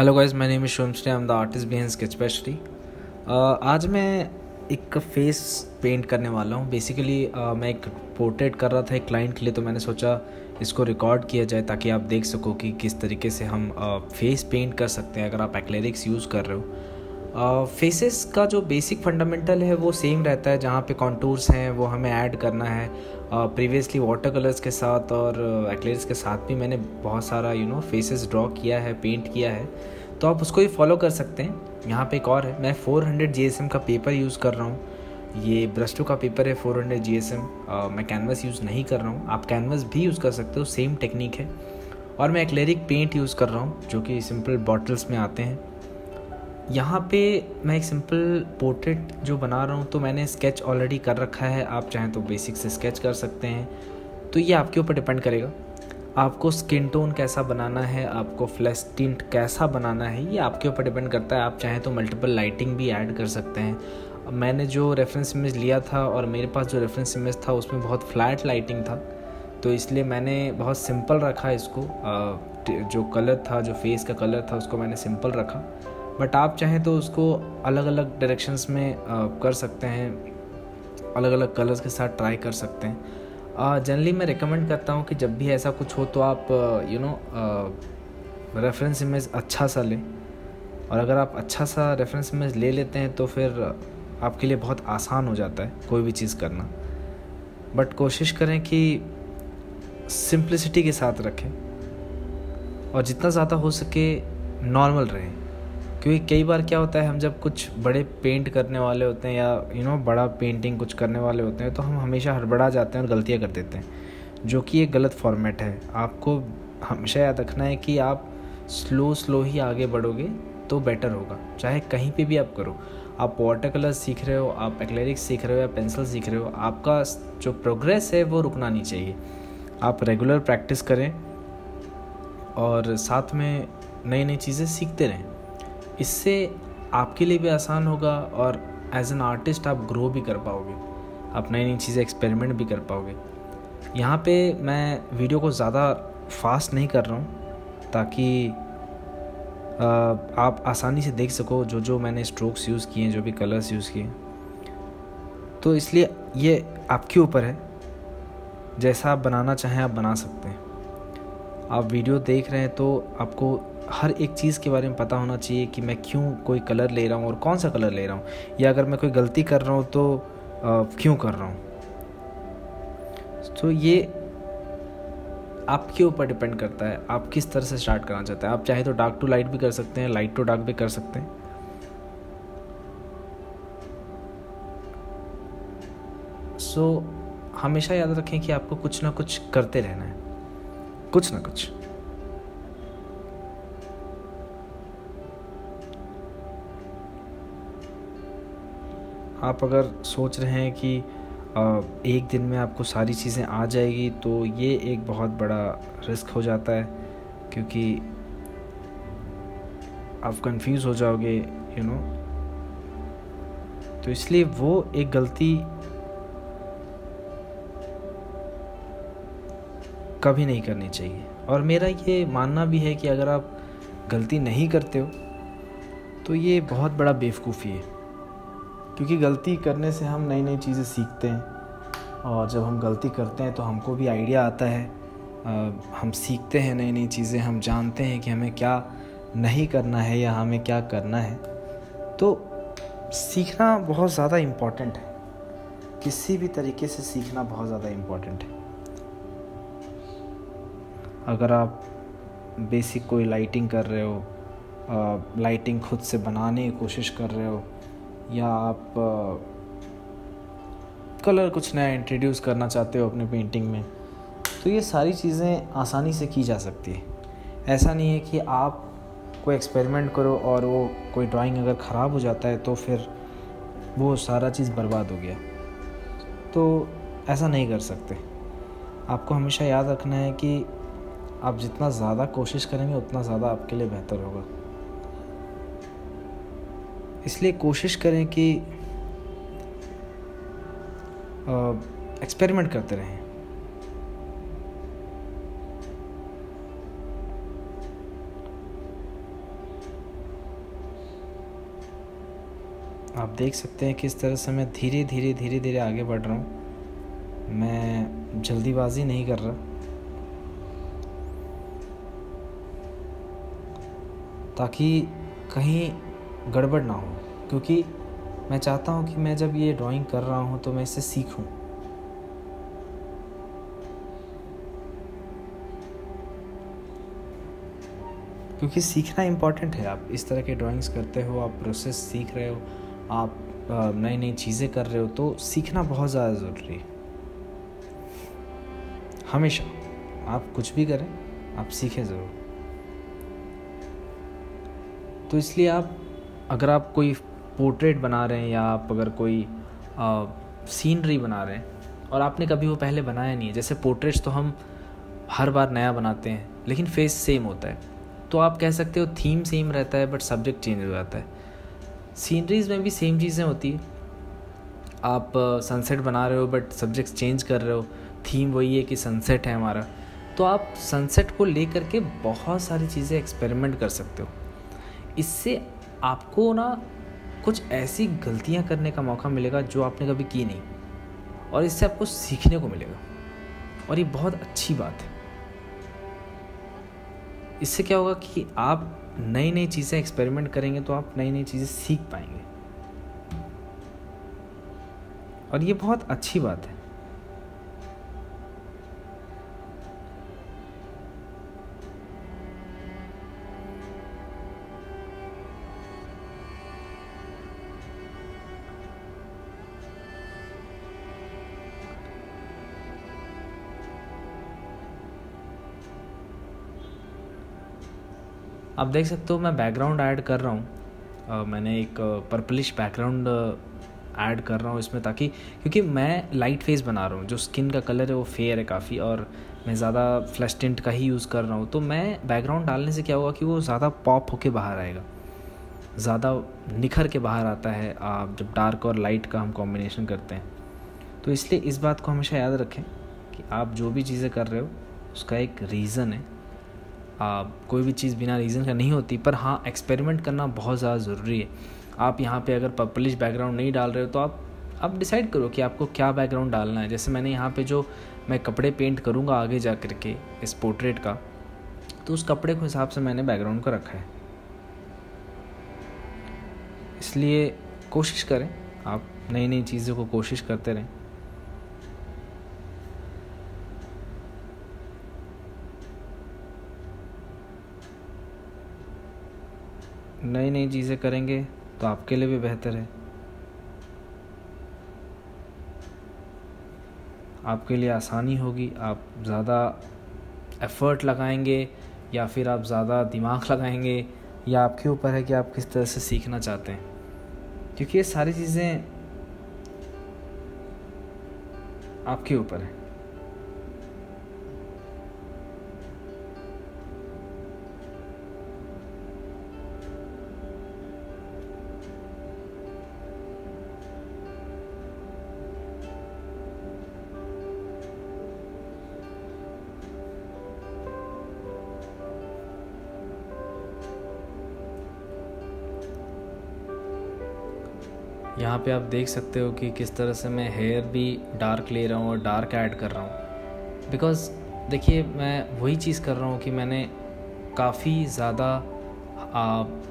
Hello guys, my name is Shubham Shri, I am the artist behind sketch pastry. आज मैं एक face paint करने वाला हूँ। बेसिकली मैं एक पोर्ट्रेट कर रहा था एक क्लाइंट के लिए, तो मैंने सोचा इसको रिकॉर्ड किया जाए ताकि आप देख सको कि किस तरीके से हम फेस पेंट कर सकते हैं अगर आप एक्रेलिक्स यूज़ कर रहे हो। फेसेस का जो बेसिक फंडामेंटल है वो सेम रहता है। जहाँ पे कॉन्टूर्स हैं वो हमें ऐड करना है। प्रीवियसली वाटर कलर्स के साथ और एक्रेलिक्स के साथ भी मैंने बहुत सारा फेसेस ड्रॉ किया है, पेंट किया है, तो आप उसको ही फॉलो कर सकते हैं। यहाँ पे एक और है, मैं 400 GSM का पेपर यूज़ कर रहा हूँ। ये ब्रश का पेपर है 400 GSM। मैं कैनवस यूज़ नहीं कर रहा हूँ, आप कैनवस भी यूज़ कर सकते हो, सेम टेक्निक है। और मैं एक्रेलिक पेंट यूज़ कर रहा हूँ जो कि सिंपल बॉटल्स में आते हैं। यहाँ पे मैं एक सिंपल पोर्ट्रेट जो बना रहा हूँ, तो मैंने स्केच ऑलरेडी कर रखा है। आप चाहें तो बेसिक से स्केच कर सकते हैं, तो ये आपके ऊपर डिपेंड करेगा आपको स्किन टोन कैसा बनाना है, आपको फ्लैश टिंट कैसा बनाना है, ये आपके ऊपर डिपेंड करता है। आप चाहें तो मल्टीपल लाइटिंग भी ऐड कर सकते हैं। मैंने जो रेफरेंस इमेज लिया था और मेरे पास जो रेफरेंस इमेज था उसमें बहुत फ्लैट लाइटिंग था, तो इसलिए मैंने बहुत सिंपल रखा इसको। जो कलर था, जो फेस का कलर था, उसको मैंने सिंपल रखा। बट आप चाहें तो उसको अलग अलग डायरेक्शंस में कर सकते हैं, अलग अलग कलर्स के साथ ट्राई कर सकते हैं। जनरली मैं रिकमेंड करता हूँ कि जब भी ऐसा कुछ हो तो आप रेफरेंस इमेज अच्छा सा लें। और अगर आप अच्छा सा रेफरेंस इमेज ले लेते हैं तो फिर आपके लिए बहुत आसान हो जाता है कोई भी चीज़ करना। बट कोशिश करें कि सिंप्लिसिटी के साथ रखें और जितना ज़्यादा हो सके नॉर्मल रहें। क्योंकि कई बार क्या होता है, हम जब कुछ बड़े पेंट करने वाले होते हैं या बड़ा पेंटिंग कुछ करने वाले होते हैं, तो हम हमेशा हड़बड़ा जाते हैं और गलतियां कर देते हैं, जो कि एक गलत फॉर्मेट है। आपको हमेशा याद रखना है कि आप स्लो ही आगे बढ़ोगे तो बेटर होगा। चाहे कहीं पे भी आप करो, आप वाटर कलर सीख रहे हो, आप एक्रेलिक्स सीख रहे हो या पेंसिल सीख रहे हो, आपका जो प्रोग्रेस है वो रुकना नहीं चाहिए। आप रेगुलर प्रैक्टिस करें और साथ में नई नई चीज़ें सीखते रहें। इससे आपके लिए भी आसान होगा और एज एन आर्टिस्ट आप ग्रो भी कर पाओगे, आप नई नई चीज़ें एक्सपेरिमेंट भी कर पाओगे। यहाँ पे मैं वीडियो को ज़्यादा फास्ट नहीं कर रहा हूँ ताकि आप आसानी से देख सको जो मैंने स्ट्रोक्स यूज़ किए हैं, जो भी कलर्स यूज़ किए। तो इसलिए ये आपके ऊपर है, जैसा आप बनाना चाहें आप बना सकते हैं। आप वीडियो देख रहे हैं तो आपको हर एक चीज़ के बारे में पता होना चाहिए कि मैं क्यों कोई कलर ले रहा हूँ और कौन सा कलर ले रहा हूँ, या अगर मैं कोई गलती कर रहा हूँ तो क्यों कर रहा हूँ। तो ये आपके ऊपर डिपेंड करता है आप किस तरह से स्टार्ट करना चाहते हैं। आप चाहे तो डार्क टू लाइट भी कर सकते हैं, लाइट टू डार्क भी कर सकते हैं। सो हमेशा याद रखें कि आपको कुछ ना कुछ करते रहना है, कुछ ना कुछ। आप अगर सोच रहे हैं कि एक दिन में आपको सारी चीज़ें आ जाएगी, तो ये एक बहुत बड़ा रिस्क हो जाता है, क्योंकि आप कंफ्यूज हो जाओगे तो इसलिए वो एक गलती कभी नहीं करनी चाहिए। और मेरा ये मानना भी है कि अगर आप गलती नहीं करते हो तो ये बहुत बड़ा बेवकूफ़ी है, क्योंकि गलती करने से हम नई नई चीज़ें सीखते हैं। और जब हम गलती करते हैं तो हमको भी आइडिया आता है, हम सीखते हैं नई नई चीज़ें, हम जानते हैं कि हमें क्या नहीं करना है या हमें क्या करना है। तो सीखना बहुत ज़्यादा इम्पॉर्टेंट है, किसी भी तरीके से सीखना बहुत ज़्यादा इम्पॉर्टेंट है। अगर आप बेसिक कोई लाइटिंग कर रहे हो, लाइटिंग खुद से बनाने की कोशिश कर रहे हो, या आप कलर कुछ नया इंट्रोड्यूस करना चाहते हो अपने पेंटिंग में, तो ये सारी चीज़ें आसानी से की जा सकती है। ऐसा नहीं है कि आप कोई एक्सपेरिमेंट करो और वो कोई ड्राइंग अगर ख़राब हो जाता है तो फिर वो सारा चीज़ बर्बाद हो गया, तो ऐसा नहीं कर सकते। आपको हमेशा याद रखना है कि आप जितना ज़्यादा कोशिश करेंगे उतना ज़्यादा आपके लिए बेहतर होगा। इसलिए कोशिश करें कि एक्सपेरिमेंट करते रहें। आप देख सकते हैं किस तरह से मैं धीरे धीरे आगे बढ़ रहा हूँ। मैं जल्दीबाजी नहीं कर रहा, ताकि कहीं गड़बड़ ना हो, क्योंकि मैं चाहता हूँ कि मैं जब ये ड्राइंग कर रहा हूँ तो मैं इससे सीखूँ। क्योंकि सीखना इम्पॉर्टेंट है। आप इस तरह के ड्राइंग्स करते हो, आप प्रोसेस सीख रहे हो, आप नई नई चीज़ें कर रहे हो, तो सीखना बहुत ज़्यादा ज़रूरी है। हमेशा आप कुछ भी करें, आप सीखें ज़रूर। तो इसलिए अगर आप कोई पोर्ट्रेट बना रहे हैं या आप अगर कोई सीनरी बना रहे हैं और आपने कभी वो पहले बनाया नहीं है, जैसे पोर्ट्रेट्स तो हम हर बार नया बनाते हैं लेकिन फेस सेम होता है, तो आप कह सकते हो थीम सेम रहता है बट सब्जेक्ट चेंज हो जाता है। सीनरीज में भी सेम चीज़ें होती है। आप सनसेट बना रहे हो बट सब्जेक्ट चेंज कर रहे हो, थीम वही है कि सनसेट है हमारा, तो आप सनसेट को लेकर के बहुत सारी चीज़ें एक्सपेरिमेंट कर सकते हो। इससे आपको ना कुछ ऐसी गलतियां करने का मौका मिलेगा जो आपने कभी की नहीं, और इससे आपको सीखने को मिलेगा, और ये बहुत अच्छी बात है। इससे क्या होगा कि आप नई नई चीज़ें एक्सपेरिमेंट करेंगे तो आप नई नई चीज़ें सीख पाएंगे, और ये बहुत अच्छी बात है। आप देख सकते हो मैं बैकग्राउंड ऐड कर रहा हूँ। मैंने एक पर्पलिश बैकग्राउंड ऐड कर रहा हूँ इसमें, ताकि क्योंकि मैं लाइट फेस बना रहा हूँ, जो स्किन का कलर है वो फेयर है काफ़ी, और मैं ज़्यादा फ्लैश टिंट का ही यूज़ कर रहा हूँ। तो मैं बैकग्राउंड डालने से क्या होगा कि वो ज़्यादा पॉप होके बाहर आएगा, ज़्यादा निखर के बाहर आता है आप जब डार्क और लाइट का हम कॉम्बिनेशन करते हैं। तो इसलिए इस बात को हमेशा याद रखें कि आप जो भी चीज़ें कर रहे हो उसका एक रीज़न है। कोई भी चीज़ बिना रीज़न का नहीं होती, पर हाँ एक्सपेरिमेंट करना बहुत ज़्यादा ज़रूरी है। आप यहाँ पे अगर पर्पलिश बैकग्राउंड नहीं डाल रहे हो तो आप डिसाइड करो कि आपको क्या बैकग्राउंड डालना है। जैसे मैंने यहाँ पे जो मैं कपड़े पेंट करूँगा आगे जा कर के इस पोर्ट्रेट का, तो उस कपड़े के हिसाब से मैंने बैकग्राउंड को रखा है। इसलिए कोशिश करें, आप नई नई चीज़ों को कोशिश करते रहें। नई नई चीज़ें करेंगे तो आपके लिए भी बेहतर है, आपके लिए आसानी होगी। आप ज़्यादा एफ़र्ट लगाएंगे या फिर आप ज़्यादा दिमाग लगाएंगे, या आपके ऊपर है कि आप किस तरह से सीखना चाहते हैं, क्योंकि ये सारी चीज़ें आपके ऊपर है। यहाँ पे आप देख सकते हो कि किस तरह से मैं हेयर भी डार्क ले रहा हूँ और डार्क ऐड कर रहा हूँ, बिकॉज़ देखिए मैं वही चीज़ कर रहा हूँ कि मैंने काफ़ी ज़्यादा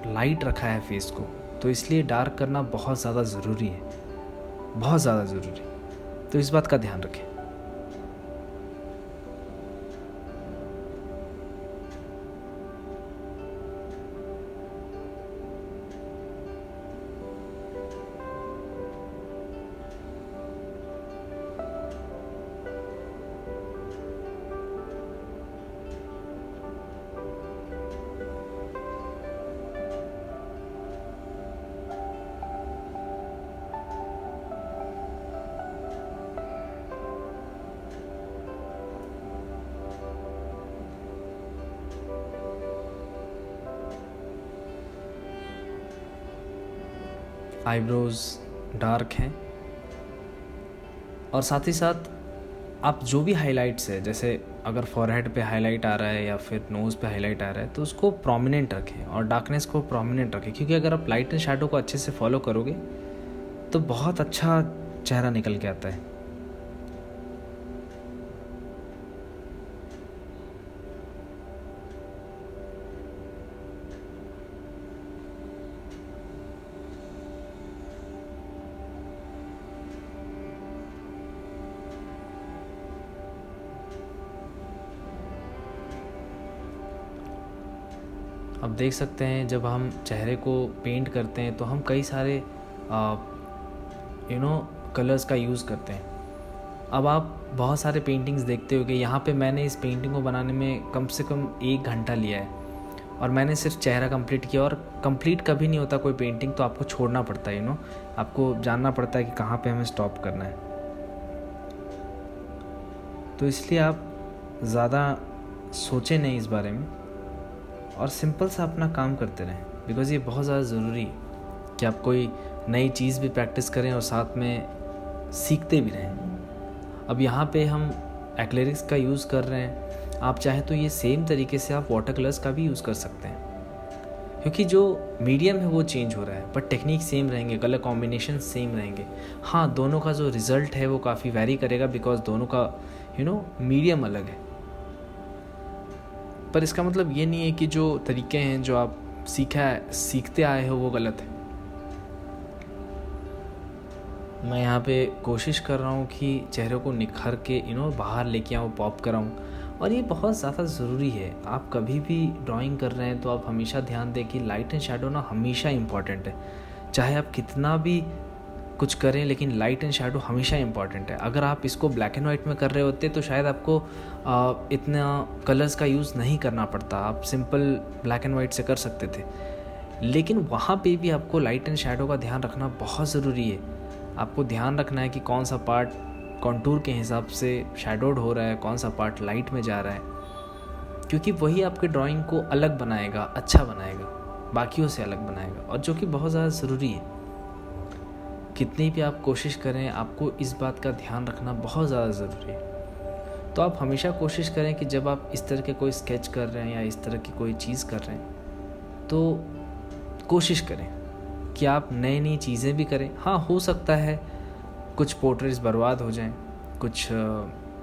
लाइट रखा है फेस को, तो इसलिए डार्क करना बहुत ज़्यादा ज़रूरी है, बहुत ज़्यादा ज़रूरी। तो इस बात का ध्यान रखें। आईब्रोज़ डार्क हैं, और साथ ही साथ आप जो भी हाइलाइट्स है, जैसे अगर फॉरहेड पे हाईलाइट आ रहा है या फिर नोज़ पे हाईलाइट आ रहा है, तो उसको प्रोमिनेंट रखें और डार्कनेस को प्रोमिनेंट रखें, क्योंकि अगर आप लाइट एंड शैडो को अच्छे से फॉलो करोगे तो बहुत अच्छा चेहरा निकल के आता है। अब देख सकते हैं जब हम चेहरे को पेंट करते हैं तो हम कई सारे कलर्स का यूज़ करते हैं। अब आप बहुत सारे पेंटिंग्स देखते हो कि यहाँ पे मैंने इस पेंटिंग को बनाने में कम से कम 1 घंटा लिया है और मैंने सिर्फ चेहरा कंप्लीट किया। और कंप्लीट कभी नहीं होता कोई पेंटिंग, तो आपको छोड़ना पड़ता है, आपको जानना पड़ता है कि कहाँ पे हमें स्टॉप करना है। तो इसलिए आप ज़्यादा सोचें नहीं इस बारे में और सिंपल सा अपना काम करते रहें, बिकॉज़ ये बहुत ज़्यादा ज़रूरी है कि आप कोई नई चीज़ भी प्रैक्टिस करें और साथ में सीखते भी रहें। अब यहाँ पे हम एक्रेलिक्स का यूज़ कर रहे हैं, आप चाहें तो ये सेम तरीके से आप वाटर कलर्स का भी यूज़ कर सकते हैं, क्योंकि जो मीडियम है वो चेंज हो रहा है बट टेक्निक सेम रहेंगे, कलर कॉम्बिनेशन सेम रहेंगे। हाँ, दोनों का जो रिज़ल्ट है वो काफ़ी वैरी करेगा, बिकॉज दोनों का मीडियम अलग है। पर इसका मतलब ये नहीं है कि जो तरीके हैं जो आप सीखते आए हो वो गलत है। मैं यहाँ पे कोशिश कर रहा हूँ कि चेहरे को निखर के बाहर लेके आऊँ, पॉप कराऊँ, और ये बहुत ज़्यादा ज़रूरी है। आप कभी भी ड्राइंग कर रहे हैं तो आप हमेशा ध्यान दें कि लाइट एंड शैडो ना हमेशा इम्पॉर्टेंट है। चाहे आप कितना भी कुछ करें, लेकिन लाइट एंड शैडो हमेशा इंपॉर्टेंट है। अगर आप इसको ब्लैक एंड वाइट में कर रहे होते तो शायद आपको इतना कलर्स का यूज़ नहीं करना पड़ता, आप सिंपल ब्लैक एंड वाइट से कर सकते थे। लेकिन वहाँ पे भी आपको लाइट एंड शैडो का ध्यान रखना बहुत ज़रूरी है। आपको ध्यान रखना है कि कौन सा पार्ट कॉन्टूर के हिसाब से शैडोड हो रहा है, कौन सा पार्ट लाइट में जा रहा है, क्योंकि वही आपके ड्राइंग को अलग बनाएगा, अच्छा बनाएगा, बाकियों से अलग बनाएगा, और जो कि बहुत ज़्यादा ज़रूरी है। कितनी भी आप कोशिश करें, आपको इस बात का ध्यान रखना बहुत ज़्यादा ज़रूरी है। तो आप हमेशा कोशिश करें कि जब आप इस तरह के कोई स्केच कर रहे हैं या इस तरह की कोई चीज़ कर रहे हैं तो कोशिश करें कि आप नई चीज़ें भी करें। हाँ, हो सकता है कुछ पोर्ट्रेट्स बर्बाद हो जाएं, कुछ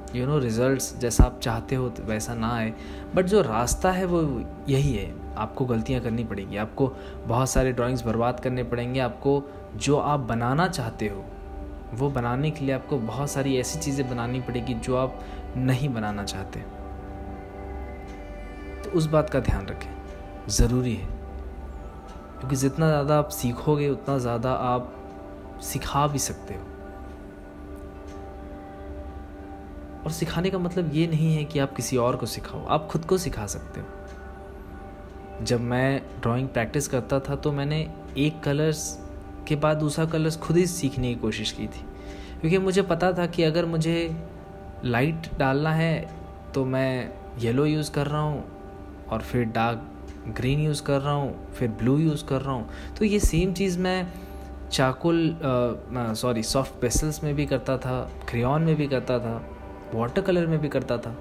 रिजल्ट्स जैसा आप चाहते हो तो वैसा ना आए, बट जो रास्ता है वो यही है। आपको गलतियां करनी पड़ेगी, आपको बहुत सारे ड्राइंग्स बर्बाद करने पड़ेंगे, आपको जो आप बनाना चाहते हो वो बनाने के लिए आपको बहुत सारी ऐसी चीज़ें बनानी पड़ेगी जो आप नहीं बनाना चाहते। तो उस बात का ध्यान रखें, ज़रूरी है, क्योंकि जितना ज़्यादा आप सीखोगे उतना ज़्यादा आप सिखा भी सकते हो। और सिखाने का मतलब ये नहीं है कि आप किसी और को सिखाओ, आप खुद को सिखा सकते हो। जब मैं ड्राइंग प्रैक्टिस करता था तो मैंने एक कलर्स के बाद दूसरा कलर्स खुद ही सीखने की कोशिश की थी, क्योंकि मुझे पता था कि अगर मुझे लाइट डालना है तो मैं येलो यूज़ कर रहा हूँ और फिर डार्क ग्रीन यूज़ कर रहा हूँ, फिर ब्लू यूज़ कर रहा हूँ। तो ये सेम चीज़ मैं सॉफ्ट पेस्टल्स में भी करता था, क्रेयॉन में भी करता था, वाटर कलर में भी करता था,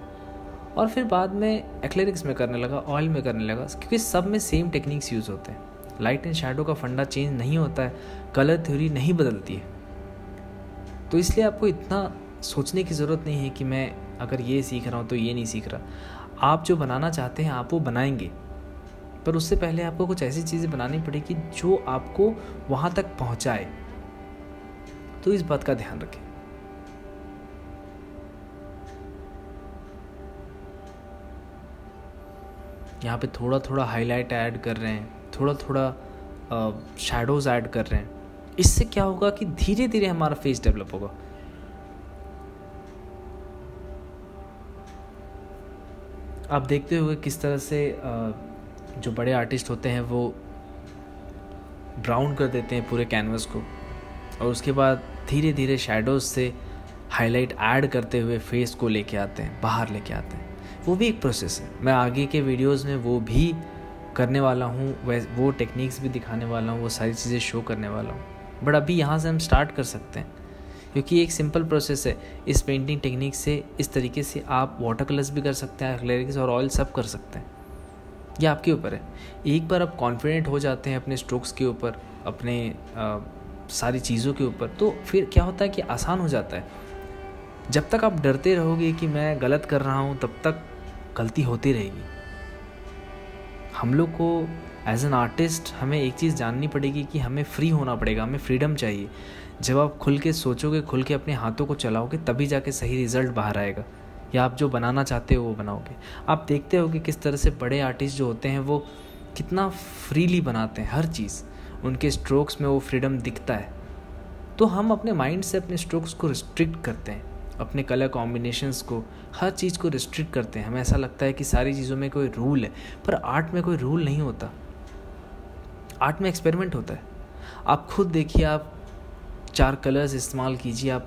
और फिर बाद में एक्रेलिक्स में करने लगा, ऑयल में करने लगा, क्योंकि सब में सेम टेक्निक्स यूज़ होते हैं। लाइट एंड शैडो का फंडा चेंज नहीं होता है, कलर थ्योरी नहीं बदलती है। तो इसलिए आपको इतना सोचने की ज़रूरत नहीं है कि मैं अगर ये सीख रहा हूँ तो ये नहीं सीख रहा। आप जो बनाना चाहते हैं आप वो बनाएंगे, पर उससे पहले आपको कुछ ऐसी चीज़ें बनानी पड़ेगी जो आपको वहाँ तक पहुँचाए। तो इस बात का ध्यान रखें। यहाँ पे थोड़ा थोड़ा हाईलाइट ऐड कर रहे हैं, थोड़ा थोड़ा शैडोज़ ऐड कर रहे हैं। इससे क्या होगा कि धीरे धीरे हमारा फेस डेवलप होगा। आप देखते होंगे किस तरह से जो बड़े आर्टिस्ट होते हैं वो ब्राउन कर देते हैं पूरे कैनवस को, और उसके बाद धीरे धीरे शैडोज़ से हाईलाइट ऐड करते हुए फेस को लेके आते हैं, बाहर लेके आते हैं। वो भी एक प्रोसेस है। मैं आगे के वीडियोस में वो भी करने वाला हूँ, वो टेक्निक्स भी दिखाने वाला हूँ, वो सारी चीज़ें शो करने वाला हूँ। बट अभी यहाँ से हम स्टार्ट कर सकते हैं, क्योंकि एक सिंपल प्रोसेस है। इस पेंटिंग टेक्निक से इस तरीके से आप वाटर कलर्स भी कर सकते हैं, एक्रेलिक्स और ऑयल सब कर सकते हैं। ये आपके ऊपर है। एक बार आप कॉन्फिडेंट हो जाते हैं अपने स्ट्रोक्स के ऊपर, अपने सारी चीज़ों के ऊपर, तो फिर क्या होता है कि आसान हो जाता है। जब तक आप डरते रहोगे कि मैं गलत कर रहा हूँ, तब तक गलती होती रहेगी। हम लोग को एज एन आर्टिस्ट हमें एक चीज़ जाननी पड़ेगी कि हमें फ्री होना पड़ेगा, हमें फ्रीडम चाहिए। जब आप खुल के सोचोगे, खुल के अपने हाथों को चलाओगे, तभी जाके सही रिज़ल्ट बाहर आएगा, या आप जो बनाना चाहते हो वो बनाओगे। आप देखते हो कि किस तरह से बड़े आर्टिस्ट जो होते हैं वो कितना फ्रीली बनाते हैं हर चीज़, उनके स्ट्रोक्स में वो फ्रीडम दिखता है। तो हम अपने माइंड से अपने स्ट्रोक्स को रिस्ट्रिक्ट करते हैं, अपने कलर कॉम्बिनेशंस को, हर चीज़ को रिस्ट्रिक्ट करते हैं। हमें ऐसा लगता है कि सारी चीज़ों में कोई रूल है, पर आर्ट में कोई रूल नहीं होता। आर्ट में एक्सपेरिमेंट होता है। आप खुद देखिए, आप 4 कलर्स इस्तेमाल कीजिए, आप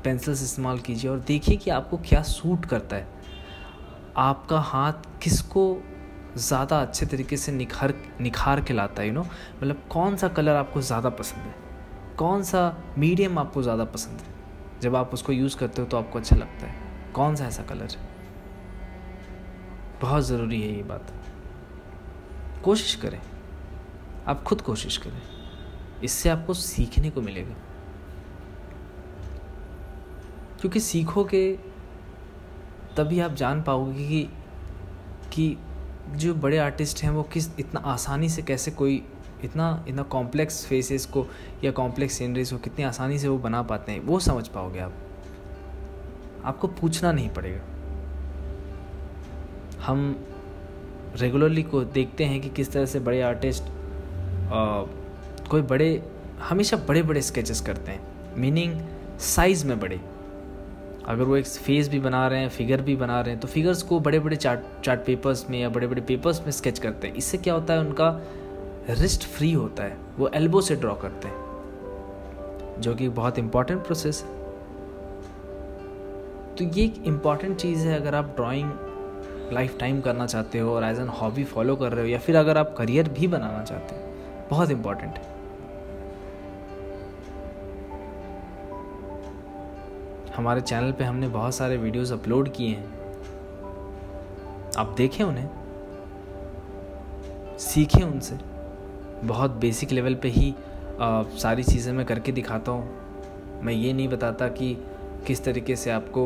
पेंसिल्स इस्तेमाल कीजिए और देखिए कि आपको क्या सूट करता है। आपका हाथ किसको ज़्यादा अच्छे तरीके से निखार के लाता है, मतलब कौन सा कलर आपको ज़्यादा पसंद है, कौन सा मीडियम आपको ज़्यादा पसंद है। जब आप उसको यूज़ करते हो तो आपको अच्छा लगता है, कौन सा ऐसा कलर है। बहुत ज़रूरी है ये बात। कोशिश करें, आप खुद कोशिश करें, इससे आपको सीखने को मिलेगा। क्योंकि सीखोगे तभी आप जान पाओगे कि जो बड़े आर्टिस्ट हैं वो किस इतना आसानी से कैसे कोई इतना कॉम्प्लेक्स फेसेस को या कॉम्प्लेक्स सीनरीज को कितनी आसानी से वो बना पाते हैं, वो समझ पाओगे आप। आपको पूछना नहीं पड़ेगा। हम रेगुलरली को देखते हैं कि किस तरह से बड़े आर्टिस्ट हमेशा बड़े स्केचेस करते हैं, मीनिंग साइज़ में बड़े। अगर वो एक फेस भी बना रहे हैं, फिगर भी बना रहे हैं, तो फिगर्स को बड़े चार्ट पेपर्स में या बड़े पेपर्स में स्केच करते हैं। इससे क्या होता है, उनका रिस्ट फ्री होता है, वो एल्बो से ड्रॉ करते हैं, जो कि बहुत इंपॉर्टेंट प्रोसेस है। तो ये एक इम्पॉर्टेंट चीज़ है। अगर आप ड्राइंग लाइफ टाइम करना चाहते हो और एज एन हॉबी फॉलो कर रहे हो, या फिर अगर आप करियर भी बनाना चाहते हो, बहुत इम्पॉर्टेंट है। हमारे चैनल पे हमने बहुत सारे वीडियोस अपलोड किए हैं, आप देखें उन्हें, सीखें उनसे। बहुत बेसिक लेवल पे ही सारी चीज़ें मैं करके दिखाता हूँ। मैं ये नहीं बताता कि किस तरीके से आपको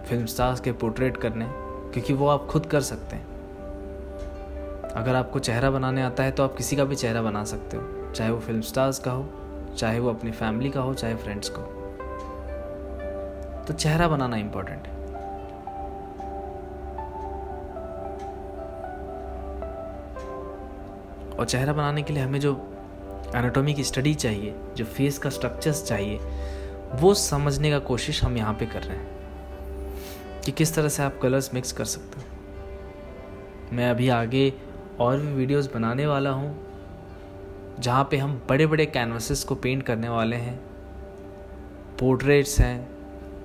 फिल्म स्टार्स के पोर्ट्रेट करने, क्योंकि वो आप खुद कर सकते हैं। अगर आपको चेहरा बनाने आता है तो आप किसी का भी चेहरा बना सकते हो, चाहे वो फिल्म स्टार्स का हो, चाहे वो अपनी फैमिली का हो, चाहे फ्रेंड्स का हो। तो चेहरा बनाना इम्पोर्टेंट है। और चेहरा बनाने के लिए हमें जो एनाटॉमी की स्टडी चाहिए, जो फेस का स्ट्रक्चर्स चाहिए, वो समझने का कोशिश हम यहाँ पे कर रहे हैं कि किस तरह से आप कलर्स मिक्स कर सकते हो। मैं अभी आगे और भी वीडियोस बनाने वाला हूँ जहाँ पे हम बड़े कैनवासेस को पेंट करने वाले हैं। पोर्ट्रेट्स हैं,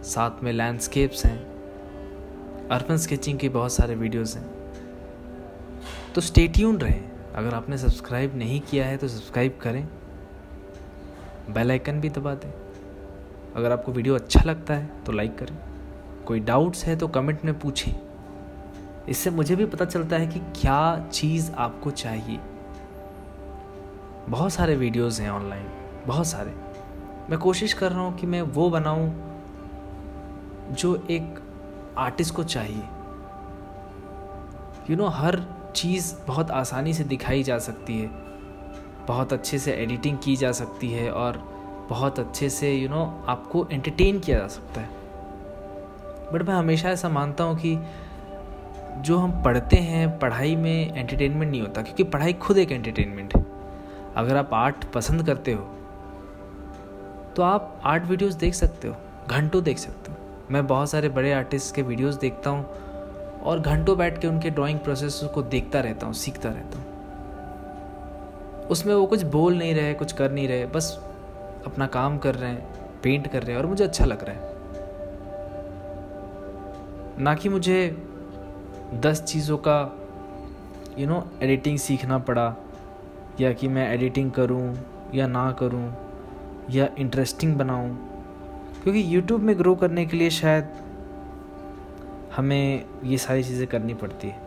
साथ में लैंडस्केप्स हैं, अर्बन स्केचिंग के बहुत सारे वीडियोस हैं। तो स्टे ट्यून्ड रहें। अगर आपने सब्सक्राइब नहीं किया है तो सब्सक्राइब करें, बेल आइकन भी दबा दें। अगर आपको वीडियो अच्छा लगता है तो लाइक करें। कोई डाउट्स है तो कमेंट में पूछें, इससे मुझे भी पता चलता है कि क्या चीज़ आपको चाहिए। बहुत सारे वीडियोस हैं ऑनलाइन, बहुत सारे। मैं कोशिश कर रहा हूँ कि मैं वो बनाऊँ जो एक आर्टिस्ट को चाहिए। हर चीज़ बहुत आसानी से दिखाई जा सकती है, बहुत अच्छे से एडिटिंग की जा सकती है और बहुत अच्छे से आपको एंटरटेन किया जा सकता है। बट मैं हमेशा ऐसा मानता हूँ कि जो हम पढ़ते हैं, पढ़ाई में एंटरटेनमेंट नहीं होता, क्योंकि पढ़ाई खुद एक एंटरटेनमेंट है। अगर आप आर्ट पसंद करते हो तो आप आर्ट वीडियोस देख सकते हो, घंटों देख सकते हो। मैं बहुत सारे बड़े आर्टिस्ट के वीडियोस देखता हूँ और घंटों बैठ के उनके ड्राइंग प्रोसेस को देखता रहता हूँ, सीखता रहता हूँ। उसमें वो कुछ बोल नहीं रहे, कुछ कर नहीं रहे, बस अपना काम कर रहे हैं, पेंट कर रहे हैं, और मुझे अच्छा लग रहा है। ना कि मुझे 10 चीज़ों का एडिटिंग सीखना पड़ा, या कि मैं एडिटिंग करूं या ना करूं, या इंटरेस्टिंग बनाऊं। क्योंकि YouTube में ग्रो करने के लिए शायद हमें ये सारी चीज़ें करनी पड़ती है।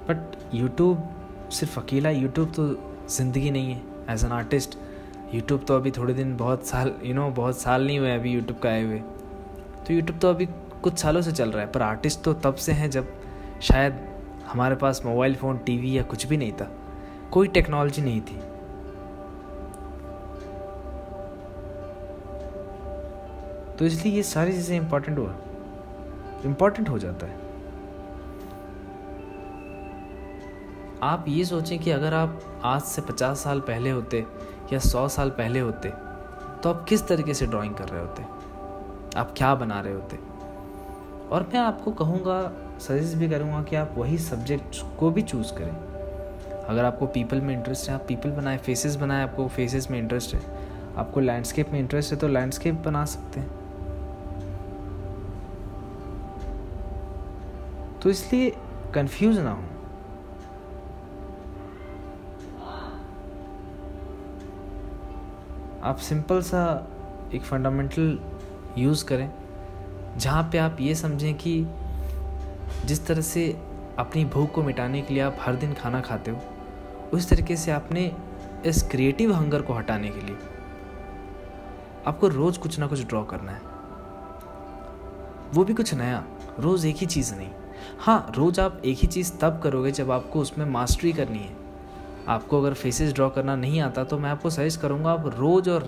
बट YouTube सिर्फ अकेला YouTube तो ज़िंदगी नहीं है। एज एन आर्टिस्ट यूट्यूब तो अभी थोड़े दिन बहुत साल नहीं हुए अभी यूट्यूब का आए हुए, तो यूट्यूब तो अभी कुछ सालों से चल रहा है, पर आर्टिस्ट तो तब से हैं जब शायद हमारे पास मोबाइल फ़ोन, टीवी या कुछ भी नहीं था, कोई टेक्नोलॉजी नहीं थी। तो इसलिए ये सारी चीज़ें इम्पोर्टेंट हो जाता है। आप ये सोचें कि अगर आप आज से 50 साल पहले होते या 100 साल पहले होते तो आप किस तरीके से ड्राइंग कर रहे होते, आप क्या बना रहे होते। और मैं आपको कहूँगा, सजेस्ट भी करूँगा कि आप वही सब्जेक्ट को भी चूज़ करें। अगर आपको पीपल में इंटरेस्ट है, आप पीपल बनाएं, फेसेस बनाएं। आपको फेसेस में इंटरेस्ट है, आपको लैंडस्केप में इंटरेस्ट है तो लैंडस्केप बना सकते हैं। तो इसलिए कंफ्यूज ना हो। आप सिंपल सा एक फंडामेंटल यूज़ करें जहाँ पे आप ये समझें कि जिस तरह से अपनी भूख को मिटाने के लिए आप हर दिन खाना खाते हो, उस तरीके से आपने इस क्रिएटिव हंगर को हटाने के लिए आपको रोज़ कुछ ना कुछ ड्रॉ करना है, वो भी कुछ नया। रोज़ एक ही चीज़ नहीं। हाँ, रोज़ आप एक ही चीज़ तब करोगे जब आपको उसमें मास्टरी करनी है। आपको अगर फेसेस ड्रॉ करना नहीं आता तो मैं आपको सजेस्ट करूँगा आप रोज़ और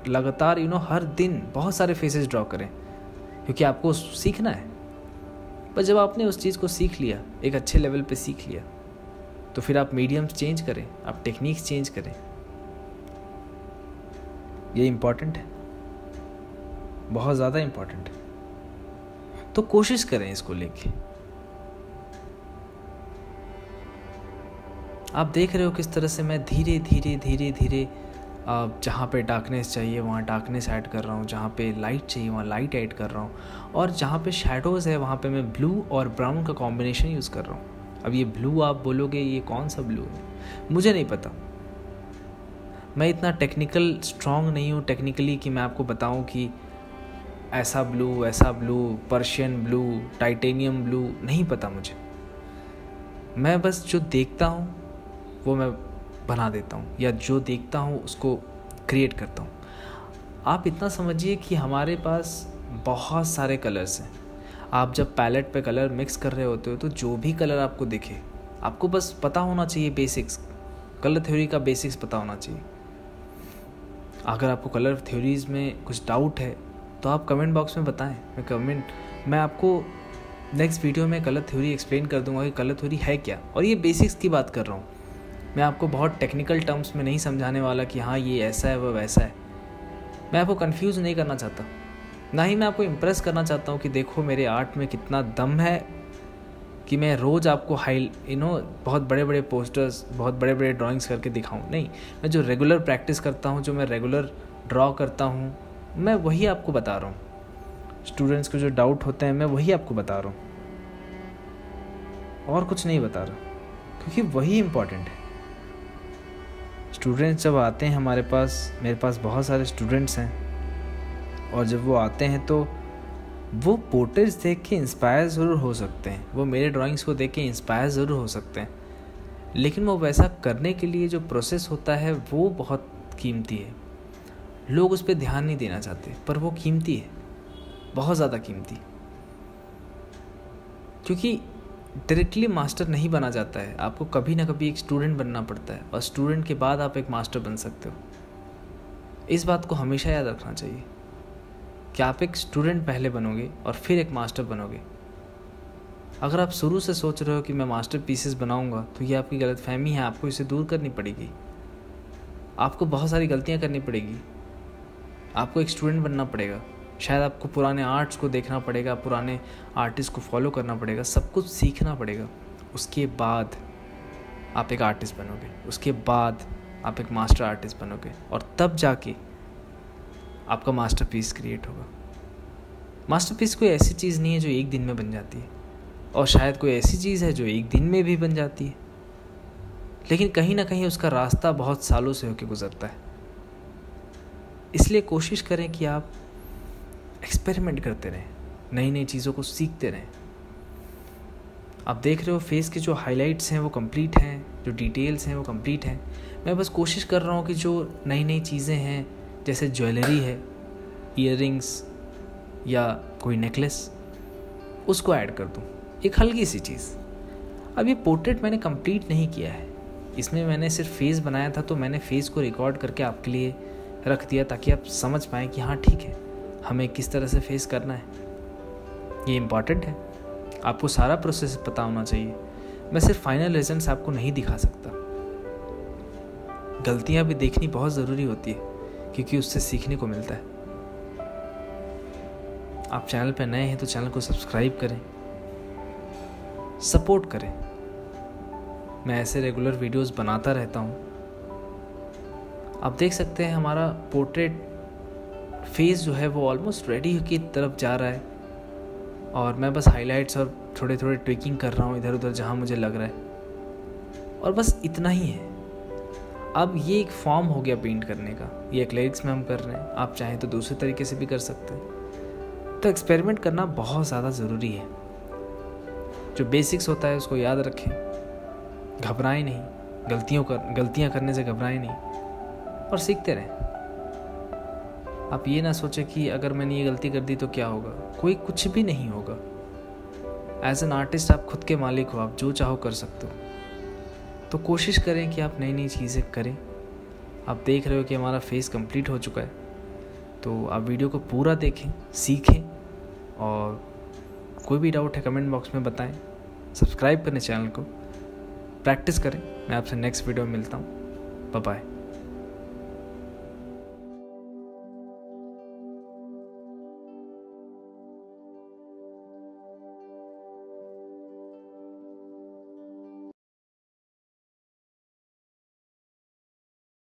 लगातार हर दिन बहुत सारे फेसेस ड्रॉ करें, क्योंकि आपको सीखना है। पर जब आपने उस चीज़ को सीख लिया, एक अच्छे लेवल पे सीख लिया, तो फिर आप मीडियम्स चेंज करें, आप टेक्निक्स चेंज करें। ये इम्पॉर्टेंट है, बहुत ज़्यादा इम्पॉर्टेंट है। तो कोशिश करें इसको लेके। आप देख रहे हो किस तरह से मैं धीरे धीरे जहाँ पे डार्कनेस चाहिए वहाँ डार्कनेस ऐड कर रहा हूँ, जहाँ पे लाइट चाहिए वहाँ लाइट ऐड कर रहा हूँ, और जहाँ पे शैडोज़ है वहाँ पे मैं ब्लू और ब्राउन का कॉम्बिनेशन यूज़ कर रहा हूँ। अब ये ब्लू आप बोलोगे ये कौन सा ब्लू है, मुझे नहीं पता। मैं इतना टेक्निकल स्ट्रॉन्ग नहीं हूँ टेक्निकली कि मैं आपको बताऊँ कि ऐसा blue, Persian blue, titanium blue, नहीं पता मुझे। मैं बस जो देखता हूँ वो मैं बना देता हूँ, या जो देखता हूँ उसको क्रिएट करता हूँ। आप इतना समझिए कि हमारे पास बहुत सारे कलर्स हैं। आप जब पैलेट पे कलर मिक्स कर रहे होते हो तो जो भी कलर आपको दिखे, आपको बस पता होना चाहिए बेसिक्स, कलर थ्योरी का बेसिक्स पता होना चाहिए। अगर आपको कलर थ्योरीज में कुछ डाउट है तो आप कमेंट बॉक्स में बताएं। मैं आपको नेक्स्ट वीडियो में कलर थ्योरी एक्सप्लेन कर दूंगा कि कलर थ्योरी है क्या। और ये बेसिक्स की बात कर रहा हूँ, मैं आपको बहुत टेक्निकल टर्म्स में नहीं समझाने वाला कि हाँ ये ऐसा है वह वैसा है। मैं आपको कंफ्यूज नहीं करना चाहता, ना ही मैं आपको इम्प्रेस करना चाहता हूँ कि देखो मेरे आर्ट में कितना दम है कि मैं रोज़ आपको बहुत बड़े बड़े पोस्टर्स, बहुत बड़े बड़े ड्राइंग्स करके दिखाऊँ। नहीं, मैं जो रेगुलर प्रैक्टिस करता हूँ, जो मैं रेगुलर ड्रॉ करता हूँ, मैं वही आपको बता रहा हूँ। स्टूडेंट्स को जो डाउट होते हैं मैं वही आपको बता रहा हूँ, और कुछ नहीं बता रहा, क्योंकि वही इम्पॉर्टेंट है। स्टूडेंट्स जब आते हैं मेरे पास बहुत सारे स्टूडेंट्स हैं, और जब वो आते हैं तो वो पोर्ट्रेट्स देख के इंस्पायर ज़रूर हो सकते हैं, वो मेरे ड्राइंग्स को देख के इंस्पायर ज़रूर हो सकते हैं, लेकिन वो वैसा करने के लिए जो प्रोसेस होता है वो बहुत कीमती है। लोग उस पर ध्यान नहीं देना चाहते, पर वो कीमती है, बहुत ज़्यादा कीमती। क्योंकि डायरेक्टली मास्टर नहीं बना जाता है, आपको कभी ना कभी एक स्टूडेंट बनना पड़ता है, और स्टूडेंट के बाद आप एक मास्टर बन सकते हो। इस बात को हमेशा याद रखना चाहिए कि आप एक स्टूडेंट पहले बनोगे और फिर एक मास्टर बनोगे। अगर आप शुरू से सोच रहे हो कि मैं मास्टर पीसेस बनाऊंगा तो ये आपकी गलतफहमी है, आपको इसे दूर करनी पड़ेगी। आपको बहुत सारी गलतियां करनी पड़ेगी, आपको एक स्टूडेंट बनना पड़ेगा। शायद आपको पुराने आर्ट्स को देखना पड़ेगा, पुराने आर्टिस्ट को फॉलो करना पड़ेगा, सब कुछ सीखना पड़ेगा। उसके बाद आप एक आर्टिस्ट बनोगे, उसके बाद आप एक मास्टर आर्टिस्ट बनोगे, और तब जाके आपका मास्टरपीस क्रिएट होगा। मास्टरपीस कोई ऐसी चीज़ नहीं है जो एक दिन में बन जाती है, और शायद कोई ऐसी चीज़ है जो एक दिन में भी बन जाती है, लेकिन कहीं ना कहीं उसका रास्ता बहुत सालों से होकर गुजरता है। इसलिए कोशिश करें कि आप एक्सपेरिमेंट करते रहें, नई नई चीज़ों को सीखते रहें। आप देख रहे हो फेस के जो हाइलाइट्स हैं वो कंप्लीट हैं, जो डिटेल्स हैं वो कंप्लीट हैं। मैं बस कोशिश कर रहा हूँ कि जो नई नई चीज़ें हैं, जैसे ज्वेलरी है, ईयररिंग्स या कोई नेकलेस, उसको ऐड कर दूँ, एक हल्की सी चीज़। अब ये पोर्ट्रेट मैंने कंप्लीट नहीं किया है, इसमें मैंने सिर्फ फेस बनाया था, तो मैंने फेस को रिकॉर्ड करके आपके लिए रख दिया ताकि आप समझ पाएँ कि हाँ ठीक है, हमें किस तरह से फेस करना है। ये इम्पॉर्टेंट है, आपको सारा प्रोसेस पता होना चाहिए। मैं सिर्फ फाइनल रिजल्ट्स आपको नहीं दिखा सकता, गलतियाँ भी देखनी बहुत ज़रूरी होती है क्योंकि उससे सीखने को मिलता है। आप चैनल पर नए हैं तो चैनल को सब्सक्राइब करें, सपोर्ट करें। मैं ऐसे रेगुलर वीडियोस बनाता रहता हूँ। आप देख सकते हैं हमारा पोर्ट्रेट फेस जो है वो ऑलमोस्ट रेडी की तरफ जा रहा है, और मैं बस हाइलाइट्स और थोड़े थोड़े ट्विकिंग कर रहा हूँ इधर उधर जहाँ मुझे लग रहा है, और बस इतना ही है। अब ये एक फॉर्म हो गया पेंट करने का, ये एक्रेलिक्स में हम कर रहे हैं, आप चाहें तो दूसरे तरीके से भी कर सकते हैं। तो एक्सपेरिमेंट करना बहुत ज़्यादा ज़रूरी है। जो बेसिक्स होता है उसको याद रखें, घबराएं नहीं, गलतियाँ करने से घबराएं नहीं, और सीखते रहें। आप ये ना सोचें कि अगर मैंने ये गलती कर दी तो क्या होगा, कुछ भी नहीं होगा। एज एन आर्टिस्ट आप खुद के मालिक हो, आप जो चाहो कर सकते हो। तो कोशिश करें कि आप नई नई चीज़ें करें। आप देख रहे हो कि हमारा फेस कंप्लीट हो चुका है, तो आप वीडियो को पूरा देखें, सीखें, और कोई भी डाउट है कमेंट बॉक्स में बताएं। सब्सक्राइब करें चैनल को, प्रैक्टिस करें। मैं आपसे नेक्स्ट वीडियो में मिलता हूँ। Bye bye.